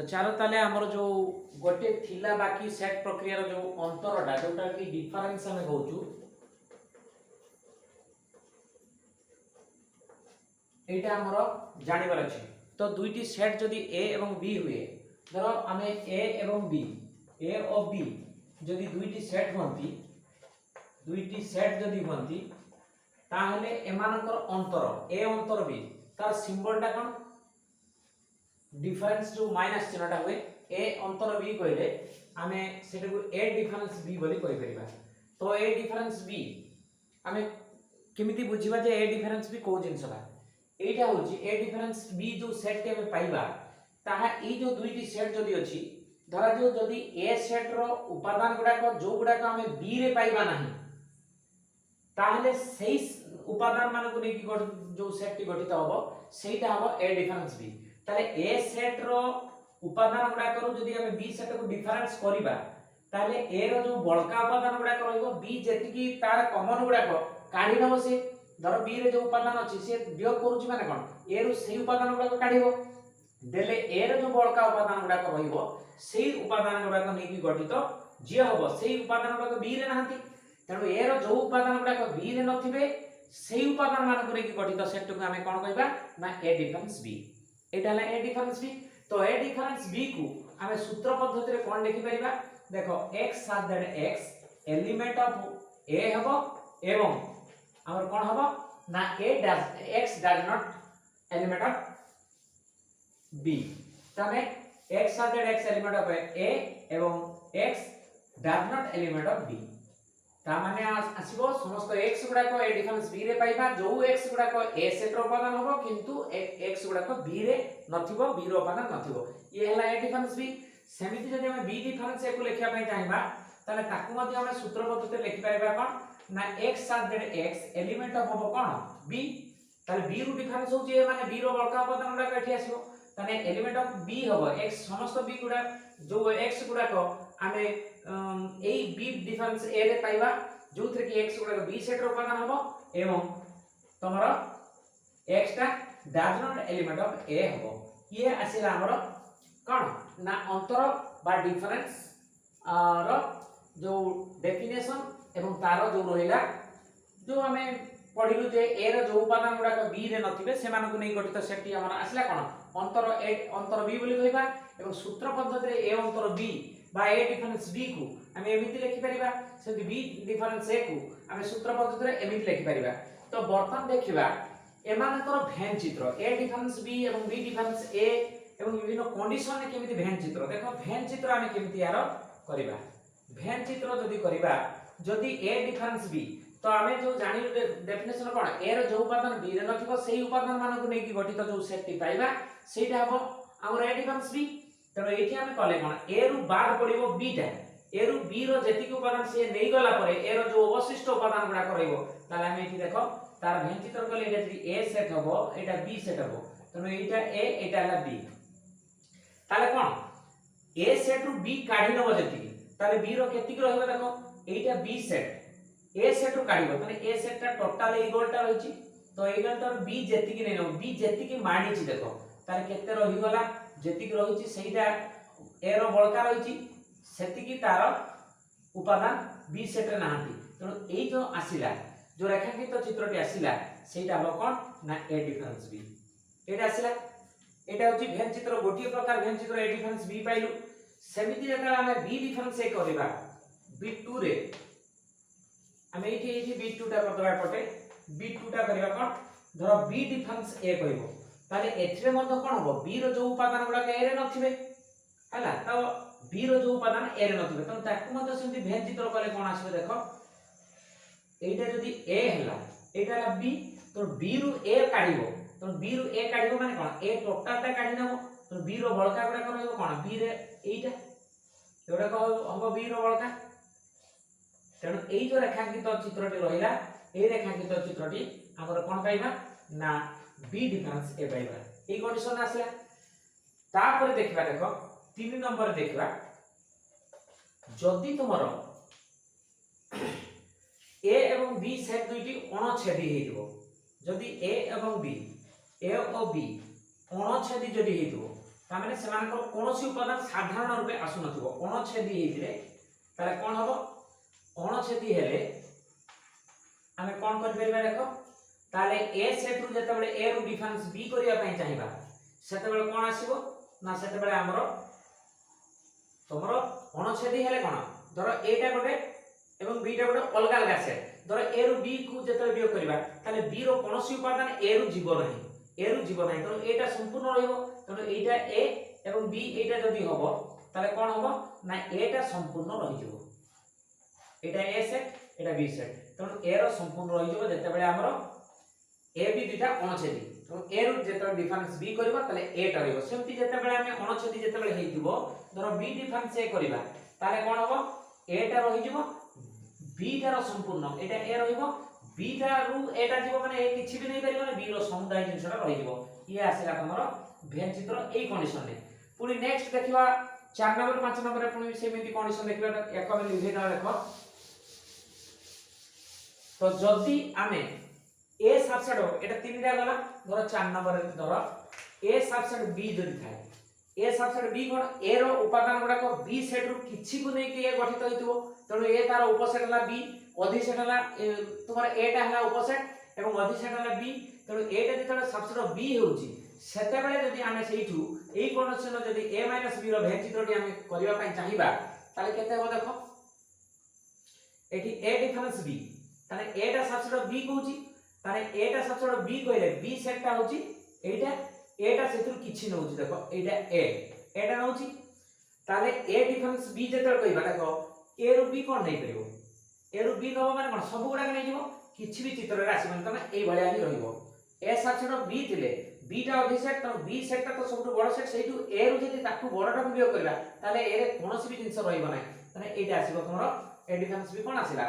चलो ताले हमर जो गोटे थिला बाकी सेट प्रक्रिया रो जो अंतरटा जोटा कि डिफरेंस हम कहउछु एटा हमर जानिबार अछि। तो दुईटी सेट जदि ए एवं बी हुए, धरो आमे ए एवं बी, ए और बी जदि दुईटी सेट होंती, दुईटी सेट जदि होंती ताहले एमानकर अंतर ए अंतर बी तार सिंबलटा कोन डिफरेंस जो माइनस चिन्हटा हुए ए अंतर बी कहले आमे सेटा को ए डिफरेंस बी बोली कहि परिबा। तो ए डिफरेंस बी आमे केमिति बुझिबा जे ए डिफरेंस बी को जिंसबा एटा होची ए डिफरेंस बी जो सेट के हमें पाइबा ताहा ई जो दुईटी सेट जदि अछि, धरा जो जदि ए सेट रो उपादान गुडा को जो गुडा को हमें बी रे पाइबा नाही ताहले सेही उपादान मान को नेकी जो सेट टी गठित होबो सेटा होबो ए डिफरेंस बी। ताले ए सेट रो उपादान गुडा करू जदि हमें बी सेट को डिफरेंस करिबा ताले ए रो जो बळका उपादान गुडा रहइबो बी जेतिकी तार कॉमन गुडा को काढी नबो से, धर बी रे जो उपादान अछि से वियोग करूची माने कोन ए रो सेही उपादान गुडा को काढिबो देले ए रो जो बळका उपादान गुडा रहइबो सेही उपादान गुडा को नेकी गठित जे होबो सेही उपादान गुडा बी रे नाहंती, तेणु ए रो जो उपादान गुडा बी रे नथिबे सेही उपादान मान को नेकी गठित सेट को हमें कोन कहबा ना ए डिफरेंस बी। एटा ला ए डिफरेंस बी। तो ए डिफरेंस बी को हमें सूत्र पद्धति रे कोन लिखि परिबा, देखो x साथ देड x एलिमेंट ऑफ ए हबो एवं हमर कोन हबो ना a dash x does not element of b। तमे x साथ देड x एलिमेंट ऑफ a एवं x does not element of b। ता माने आसीबो समस्त x गुडा को ए डिफरेंस b रे पाइबा जो x गुडा को a सेट रो उपादान होबो किंतु x गुडा को b रे नथिबो, b रो उपादान नथिबो, ये हला ए डिफरेंस b। सेमिति जदि हम b डिफरेंस ए को लेखिया पय चाहबा ताले ताकू मध्ये हम सूत्र पद्धति लेखि पाइबा कोन ना x साथ देड x एलिमेंट ऑफ होबो कोन b। ताले b रो डिफरेंस होची ए माने b रो बळका उपादान गुडा कठी आसीबो ताने एलिमेंट ऑफ b होबो x समस्त b गुडा जो x गुडा को आमे ए b डिफरेंस a रे पाइबा जो थरे कि x गुडा b सेट रो उपादान होबो एवं तमरो x टा does not element of a होबो। ये आसीला हमरो कोन ना अंतर बा डिफरेंस रो जो डेफिनेशन एवं तारो जो रहिला जो हमें पढिलु जे a रो जो उपादान गुडा b रे नथिबे से मान को नै गठित सेट हमर आसीला कोन अंतर a अंतर b बोली कहबा एवं सूत्र पद्धति रे a अंतर b बा a डिफरेंस b को हम एमिति लिखि परिबा से b डिफरेंस a को हम सूत्र पद्धति रे एमिति लिखि परिबा। तो बर्तन देखिबा एमानकर भेन चित्र a डिफरेंस b एवं b डिफरेंस a एवं विभिन्न कंडीशन रे केमिति भेन चित्र देखो भेन चित्र हम केमिति यार करिबा। भेन चित्र जदि करिबा जदि a डिफरेंस b तो हमें जो जानि डेफिनेशन कोन a रो जो उपादान b रे नथिबो सेही उपादान मान को नेकी गठित जो सेट टी पाइबा सेटा हबो हमर a डिफरेंस b। तनो एठी हम कले कोन a रु बाद पडिबो b टा a रु b रो जेतिक उपादान से नै गला परे a रो जो अवशिष्ट उपादान गुडा करइबो ताले हम एठी देखो तार भेन चित्र कले एटा जदि a सेट हबो एटा b सेट हबो तनो एटा a एटा ला b ताले कोन a सेट रु b काढी नबो जेतिक ताले b रो केतिक रहइबो देखो एटा b सेट a सेट रु काढिबो तने a सेट टा टोटल इक्वल टा रहिछि तो इक्वल टा b जेतिक नै न b जेतिक मानिछि देखो ताले केते रहि गला जेतिक रहिछि सेटा a रो बळका रहिछि सेतिकी तार उपादान b सेट रे नाहंती तनो एई जो आसिला जो रेखांकित चित्रटी आसिला सेटा हबो कोन ना a डिफरेंस b। एटा आसिला एटा होची भेन चित्र गोटिए प्रकार भेन चित्र a डिफरेंस b पाइलु। सेमिति जका हम b डिफरेंस a करबा b2 रे हम एठी b2 टा करदबा पटे b2 टा करबा कोन धरो b डिफरेंस a कहबो ताले एथिरे मध्य कोन हबो b रो जो उपादान गुडा a रे नथिबे हला तो b रो जो उपादान a रे नथिबे तो ताकू मध्य सेमति भेन चित्र कले कोन आसीबे देखो एटा जदी a हला एटा ला b तो b रु a काढिबो तो b रु a काढिबो माने कोन a टोटल टा काढि नबो तो b रो बळका गुडा करइबो कोन b रे एटा एटा को हबो b रो बळका तेणु एई जो रेखांकित चित्रटी रहिला एई रेखांकित चित्रटी हमर कोन पाइबा ना b डिफरेंस a पाइबा। एई कंडीशन आसला तापर देखिबा देखो 3 नंबर देखिबा जदी तुमरो a एवं b सेट दुईटी अणछेदी हेइबो जदी a एवं b a और b अणछेदी जदी हेइबो तामाने सेमानकर कोनोसी उपादान साधारण रूपे आसु नथिबो अणछेदी हेइले ताले कोन हबो अणछेदी हेले आमे कोन कर परिबा देखो ताले ए सेट रु जते बेले ए रु डिफरेंस बी करिया पई चाहिबा सेते बेले कोन आसीबो ना सेते बेले हमरो तमरो अणछेदी हेले कोन धरो एटा गोटे एवं बी टा गोटे अलग अलग सेट धरो ए रु बी को जते बियोग करबा ताले बी रो कोनोसी उपादान ए रु जीव नाही ए रु जीव नाही तो एटा संपूर्ण रहइबो तो एटा ए एवं बी एटा जदी हबो ताले कोन हबो ना एटा संपूर्ण रहि जिवो एटा ए सेट एटा बी सेट तो ए रो संपूर्ण रहि जिवो जते बेले हमरो ए बी दुटा अणछेदी तो ए रु जते डिफरेंस बी करबा ताले ए टा रहइबो सेमति जते बेले हमें अणछेदी जते बेले हेइतिबो धरो बी डिफरेंस ए करबा ताले कोन हबो ए टा रहि जिवो बी टा रो संपूर्ण एटा ए रहइबो बी टा रु एटा जीव माने ए किछि भी नै परिबो बी रो समुदाय जिंसटा रहि जिवो ये आसेला हमरो भेन चित्र एई कंडीशन ने पुनी नेक्स्ट देखिबा 4 नंबर 5 नंबर रे पुनी सेमिति कंडीशन देखिबा एक में लिखेदा देखो तो जदी आमे ए सबसेट एटा तीनटा गला धरो 4 नंबर रे धरो ए सबसेट बी जदी थाए ए सबसेट बी कोन ए रो उपादान गुडा को बी सेट रु किछि को नै कि ए गठित होइतबो तनो ए तार उपसेट हला बी अधिसेट हला तुम्हारा ए टा हला उपसेट एवं अधिसेट हला बी तनो ए टा जेतले सबसेट बी होउची सेते बेले जदी आमे सेइठू एई कंडीशन जदी a बी रो भेद चित्रटी आमे करिवा पई चाहिबा ताले केते हो देखो एठी a डिफरेंस b ताले a टा सबसेट b कहूची ताले a टा सबसेट b कहले b सेट टा होची एटा a टा सेतु किछि न होची देखो एटा a टा नउची ताले a डिफरेंस b जेतल कहबा देखो a रो b कोन नै करिवो a रो b नबो माने कोन सब गुडा नै जिवो किछि भी चित्र रे आसी माने तमे एई भलिया ही रहिवो a सबसेट b थिले b टा अधिसेट तो b सेट टा तो सबटु बड़ सेट सेइटु a रो जति ताकू बड़टा बियोग करबा ताले a रे कोनोसी भी जिंस रहिबो नै तने एटा आसीबो तमरो a डिफरेंस भी कोन आसीला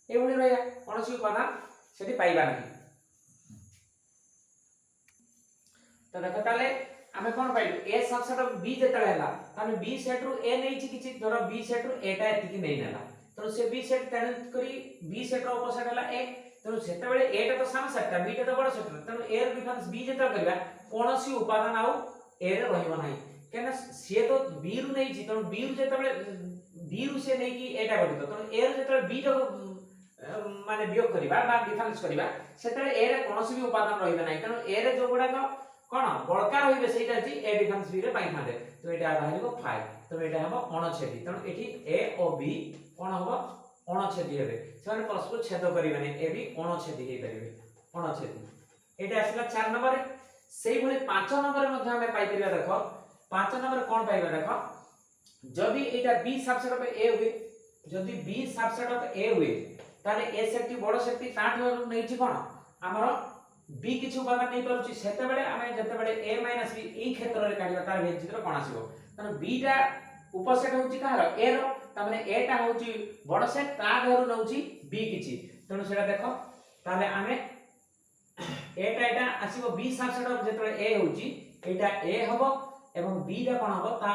ए भली रहया कोनोसी उपादान सेठी पाइबा नै तो देखो ताले आमे कोन पाइलु a सबसेट b जेतले हला ताने b सेट रु a नै छि किछि धरो b सेट रु a टा एतिकी नै नेला तो से b सेट तेन करी b सेट रो उपसेट हला a तो सेते बेले a टा तो साम सेट b टा तो बड़ सेट तो a रो डिफरेंस b जेता करबा कोनोसी उपादान आउ a रे रहिबो नै केना से तो b रु नै छि तो b रु जेता बेले b रु से नै कि a टा गठित तो a रो जेता b टा माने बियोग करबा बा डिफरेंस करबा सेते a रे कोनोसी भी उपादान रहिबो नै तो a रे जो गुडा कोन बळका रहिबे सेटा छि a डिफरेंस b रे पाइ थांदे तो एटा बाहिरको 5 तो एटा हबो अणछेदी तो एठी a और b कोन हबो अणछेदी हेबे सेमाने परस्पर छेद करिबे नै ए भी अणछेदी हे परिबे अणछेदी एटा आसला 4 नंबर सेही भली 5 नंबर मध्ये हमें पाइ परिबा देखो 5 नंबर कोन पाइबा देखो जदी एटा b सबसेट ऑफ a हुए जदी b सबसेट ऑफ a हुए ताले a सेट बड़ सेट ताठ नै छि कोन हमरो b किछु उपादान नै परछि सेते बेले हमें जते बेले a b ई क्षेत्र रे काढिबा तार भेद चित्र कोन आसीबो तने b टा उपसेट होछि काहर a रो तामाने a टा होछि बड़ सेट ता धरु नउछि b किछि तने सेटा देखो ताले हमें a टा एटा आसीबो b सबसेट ऑफ जेतले a होछि एटा a हबो एवं b टा कोन हबो ता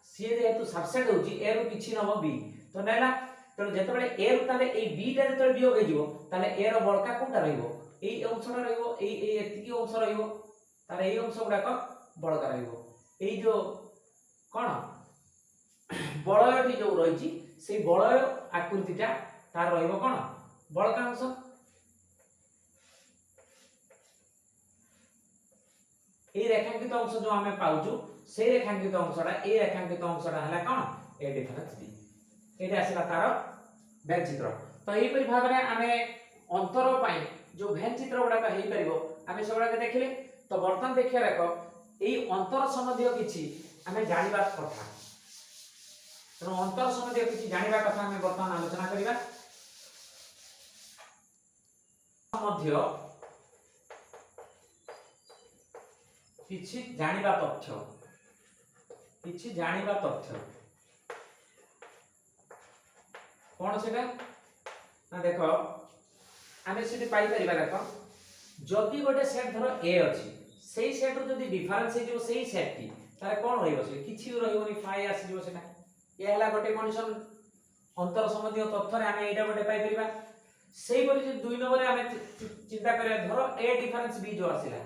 से जेतु सबसेट होछि a रो किछि नबो b तो नेला तो जेते बेले a रो ताले ए b टा जेतले बियोग हे जिवो ताले a रो बळका कोनटा रहइबो এই অংশটা রইবো এই এতিকি অংশ রইবো তার এই অংশ গুডাক বড়কা রইবো এই যে কোন বলয়টি যে রইছি সেই বলয় আকৃতিটা তার রইবো কোন বড়কা অংশ এই রেখাঙ্কিত অংশ যে আমি পাউছু সেই রেখাঙ্কিত অংশটা এই রেখাঙ্কিত অংশটা হলা কোন এ ডিফারেন্স বি এটা আসলা তার বেল চিত্র তো এই পরি ভাবে আমি অন্তর পাই जो भेन चित्र गुडा हेई परिबो आमे सबडा के देखिले तो बर्तन देखिया देखो एई अंतर संबंधी किछि आमे जानिबा कथा तो अंतर संबंधी किछि जानिबा कथा आमे बर्तन आलोचना करिबा मध्य किछि जानिबा तथ्य कोन सेटा ना देखो आमे सेठी पाई परिबा देखो जदी गोटे सेट धरो a अछि सेही सेट रो जदी डिफरेंस हे जो सेही सेट टी तारे कोन होइबो से किछि रहिबोनी फाई आसी जो सेटा ए हला गोटे कंडीशन अंतर संबंधी तथ्य रे आमे एटा गोटे पाई परिबा सेही परि जे 2 नंबर रे आमे चिंता करे धरो a डिफरेंस b जो आसिला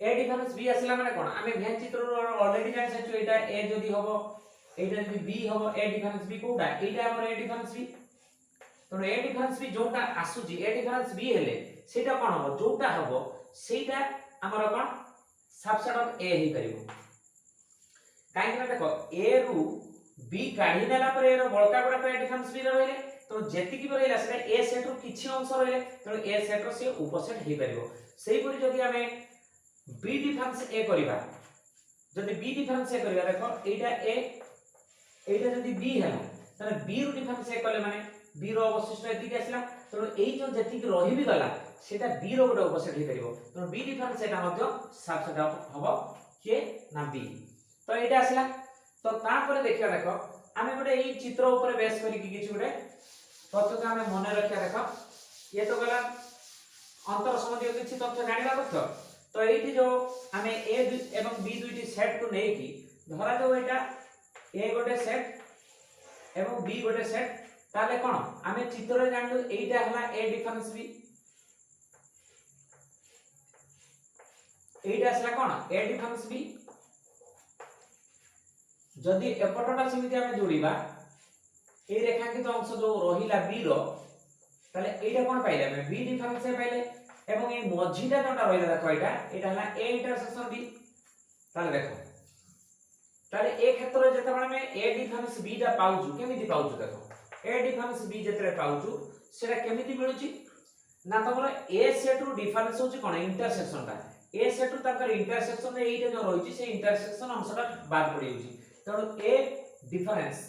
ए डिफरेंस बी आसिला माने कोन आमे भेन चित्र ऑलरेडी जानि सचु एटा ए जदी हबो एटा जदी बी हबो ए डिफरेंस बी कोडा एटा हमर ए डिफरेंस बी तो ए डिफरेंस बी जोटा आसुची ए डिफरेंस बी हेले सेटा कोन हबो जोटा हबो सेटा हमर कोन सबसेट ऑफ ए ही करिवो काहे कि देखो ए रु बी काढी देला पर ए रो बळका गुडा पे डिफरेंस बी रहले तो जेति की रहला सेटा ए सेट रो किछि अंश रहले तो ए सेट रो से उपसेट हे करिवो सेही परि जदी हमें बी डिफरेंस ए करिबा जदी बी डिफरेंस ए करिबा देखो एटा जदी बी हैला तने बी रो डिफरेंस ए कले माने बी रो अवशिष्ट एति आसला तो एई जो जेति की रहि भी गला सेटा बी रो गुडा उपसेट हे करिवो तो बी डिफरेंस एटा मध्य सबसेट हबो के ना बी तो एटा आसला तो तापर देखिया देखो आमे गोटे एई चित्र ऊपर बेस करी कि किछि गोटे तथ्य आमे मने रखिया देखो ये तो गला अंतर संबंधी किछि तथ्य जानिबा तथ्य तो एठी जो आमे ए एवं बी दुइटी सेट को नै कि धरा जो एटा ए गोटे सेट एवं बी गोटे सेट ताले कोन आमे चित्र रे जानलु एटा हला ए डिफरेंस बी एटा असला कोन ए डिफरेंस बी जदी एपटटा समिति आमे जोड़ीबा ए रेखांकित अंश जो रहिला बी रो ताले एटा कोन पाइले आमे बी डिफरेंस ए पाइले एवं ए मझीटा जोटा रहिला देखो एटा हला ए इंटरसेक्शन बी ताले देखो ताले ए क्षेत्र जते बळे में ए डिफरेंस बी दा पाउछु केमिति पाउछु देखो ए डिफरेंस बी जते पाउछु सेटा केमिति मिलुची ना तमरो ए सेट रु डिफरेंस होची कोन इंटरसेक्शन ता ए सेट रु ताकर इंटरसेक्शन रे एटा जो रहिची से इंटरसेक्शन अंशटा बाद पड़ी होची तो ए डिफरेंस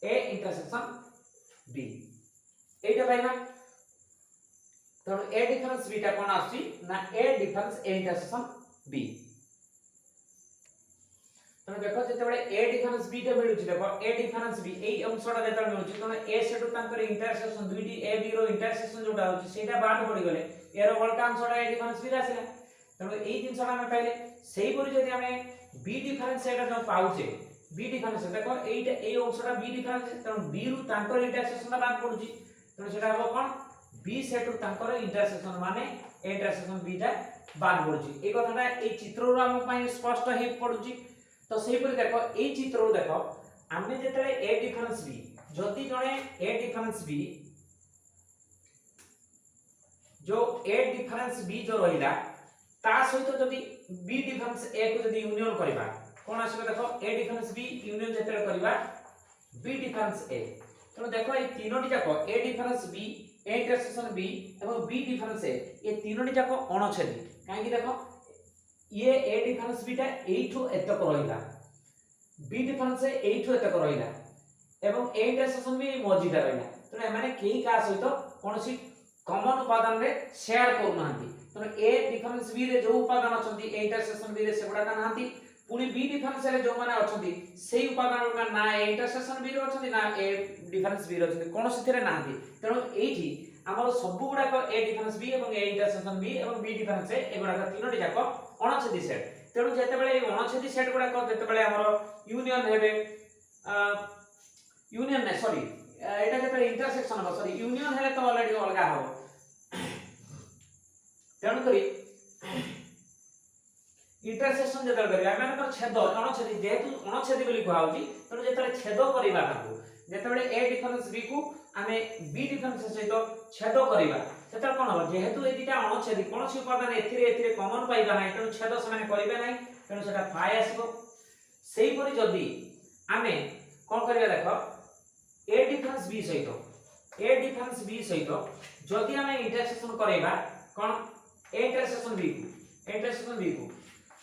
ए इंटरसेक्शन बी एटा पाइबा तो ए डिफरेंस बी ता कोन आसी ना ए डिफरेंस ए इंटरसेक्शन बी तो देखो जते बळे ए डिफरेंस बी ता मिलुची देखो ए डिफरेंस बी एई अंशटा जते मिलुची तो ए सेट तांकर इंटरसेक्शन दुईटी ए बी रो इंटरसेक्शन जोटा होची सेटा बाद पड़ी गले ए रो बळका अंशटा ए डिफरेंस बी आसीला तो एई जिंसटा हम पाइले सेही परि जति हमें बी डिफरेंस एटा जो पाउचे बी डिफरेंस देखो एटा ए अंशटा बी डिफरेंस तो बी रु तांकर इंटरसेक्शन बाद पडुची तो सेटा हो कोन बी सेट रु तांकर इंटरसेक्शन माने ए इंटरसेक्शन बी ता बाद पडुची ए कथाटा ए चित्र रु हम पई स्पष्ट हे पडुची तो सेही परि देखो ए चित्र रु देखो आमे जेतले ए डिफरेंस बी जति जणे ए डिफरेंस बी जो ए डिफरेंस बी जो रहिला ता सहित जदी बी डिफरेंस ए को जदी यूनियन करबा कोन आसीबो देखो ए डिफरेंस बी यूनियन जेतले करबा बी डिफरेंस ए तो देखो ए तीनोटी जाको A difference B A intersection B एवं बी डिफरेंस ए ये तीनोटी जाको अणछेदी काहे कि देखो ये ए डिफरेंस बी ता एठो एतक रहिला बी डिफरेंस ए एठो एतक रहिला एवं ए इंटरसेक्शन बी मझीटा रहिला तो माने केही का सहित कोनसी कॉमन उपादान रे शेयर करू नांती तो ए डिफरेंस बी रे जो उपादान अछंती ए इंटरसेक्शन बी रे सेबडा का नांती पुनी बी डिफरेंस रे जो माने अछंती सेही उपादान का ना ए इंटरसेक्शन बी रे अछंती ना ए डिफरेंस बी रे अछंती कोनसी थिरे नांती तेनो एठी हमर सब गुडा को ए डिफरेंस बी एवं ए इंटरसेक्शन बी एवं बी डिफरेंस ए एगुडा का तीनोटी जाको अणछेदी सेट तेनो जेते बेले ए अणछेदी सेट गुडा को जेते बेले हमर यूनियन हेबे यूनियन नै सॉरी एटा जेते इंटरसेक्शन हो सॉरी यूनियन हेले तो ऑलरेडी अलगा हो तेणु करी इंटरसेक्शन जेते करिया मानकर छेद अणछेदी जेतु अणछेदी बोली कहौ छी तेणु जेते छेद करिबा ताकू जेते बेले ए डिफरेंस बी को आमे बी डिफरेंस सहित छेद करिबा सेता कोन हो जेहेतु ए दिटा अणछेदी कोनसी उपादान एथिरे कॉमन पाइबा नै तेणु छेद समान करिबा नै तेणु सेटा फाय आसीबो सेही परि जदी आमे कोन करिया देखो ए डिफरेंस बी सहित जदी आमे इंटरसेक्शन करेबा कोन ए इंटरसेक्शन बी को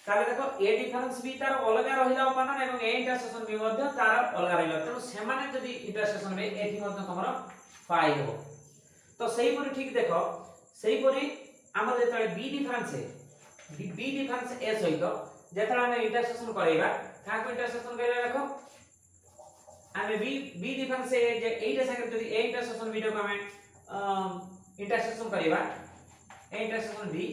ताले देखो ए डिफरेंस बी तार अलगा रहिला उपादान एवं ए इंटरसेक्शन बी मध्ये तार अलगा रहिला तेणु सेमाने जदी इंटरसेक्शन बी एथि मध्ये तमरो फाई हो तो सही परि ठीक देखो सही परि हमर जेतले बी डिफरेंस ए सहित जेतले हम इंटरसेक्शन करेबा काको इंटरसेक्शन करेबा देखो आमे बी डिफरेंस ए जे एटा संगे जदी ए इंटरसेक्शन बी को हम इंटरसेक्शन करेबा ए इंटरसेक्शन बी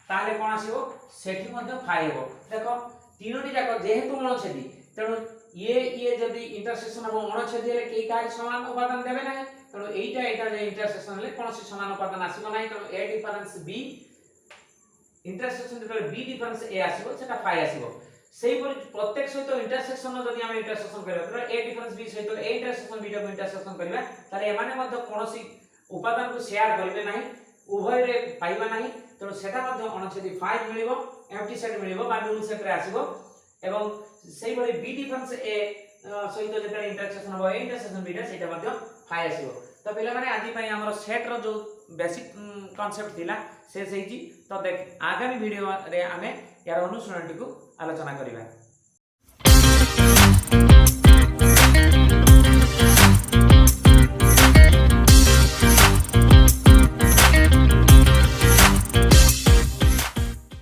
ताले कोन आसीबो सेठी मध्ये फाई हो देखो तीनोटी जाको जेहेतु अणछेदी तेणु ये जदी इंटरसेक्शन हो अणछेदी हेले केई काहे समान उपादान देबे नै तेणु एटा जे इंटरसेक्शन हेले कोनसी समान उपादान आसीबो नै तेणु ए डिफरेंस बी इंटरसेक्शन जो बी डिफरेंस ए आसीबो सेटा फाई आसीबो सेही पर प्रत्येक सहित इंटरसेक्शन जदि हम इंटरसेक्शन करबा तो ए डिफरेंस बी सहित ए इंटरसेक्शन बी को इंटरसेक्शन करबा ताले एमाने मध्य कोनोसी उपादान को शेयर करिवे नाही उभय रे पाइबा नाही तो सेटा मध्य अनछेदी 5 मिलिबो एम्प्टी सेट मिलिबो बा न्यूल सेट रे आसीबो एवं सेही भली बी डिफरेंस ए सहित जेता इंटरसेक्शन हो ए इंटरसेक्शन बी सेटा मध्य 5 आसीबो तो पिला माने आजि पई हमर सेट रो जो बेसिक कांसेप्ट थिला से सेही जी तो देख आगामी वीडियो रे हमें यार अनुसरण को आलोचना करिबा।